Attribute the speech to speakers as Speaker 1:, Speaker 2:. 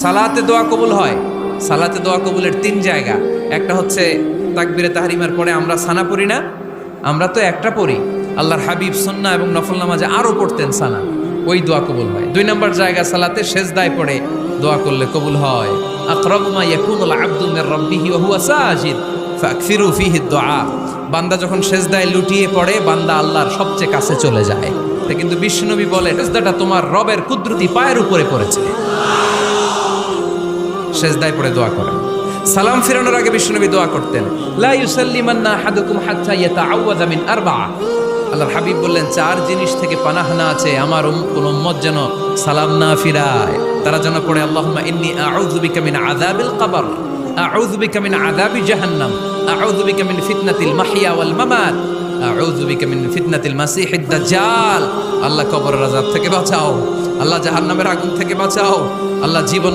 Speaker 1: সালাতে দোয়া কবুল হয়। সালাতে দোয়া কবুলের 3 জায়গা। একটা হচ্ছে তাকবীরে তাহরিমার পরে আমরা সানা পড়ি না, আমরা তো একটা পড়ি। আল্লাহর হাবিব সুন্নাহ এবং নফল নামাজে আরো পড়তেন সানা, ওই দোয়া কবুল হয়। 2 নম্বর জায়গা সালাতে সেজদায় পড়ে দোয়া করলে কবুল হয়। আকরাবু মা ইয়াকুনুল আবদু মির রাব্বিহি ওয়া হুয়া সাজিদ ফাকসিরু ফিহি দুআ। বান্দা যখন সেজদায় লুটিয়ে পড়ে, বান্দা আল্লাহর সবচেয়ে কাছে চলে যায়। কিন্তু বিশ্বনবী বলে, সেজদাটা তোমার রবের কুদরতি পায়ের উপরে পড়েছে। সেজদায় পড়ে দোয়া করেন। সালাম ফিরানোর আগে বিশ্বনবী দোয়া করতেন, লা ইউসাল্লিমান্না আহাদুকুম হাত্তা ইয়াতাআওয়াযা মিন আরবা'a। আল্লাহর হাবিব বললেন, 4 জিনিস থেকে পানাহ না আছে আমার কোন উম্মত যেন সালাম না ফিরায়। তারা যেন পড়ে, আল্লাহুম্মা ইন্নী আউযু বিকা মিন আযাবিল কবর, আউযু বিকা মিন আযাবি জাহান্নাম, আউযু বিকা মিন ফিতনাতিল মাহইয়া ওয়াল মামাত, আউযু বিকা মিন ফিতনাতিল মাসিহিদ দাজ্জাল। আল্লাহ কবরের আযাব থেকে বাঁচাও, আল্লাহ জাহান্নামের আগুন থেকে বাঁচাও, আল্লাহ জীবন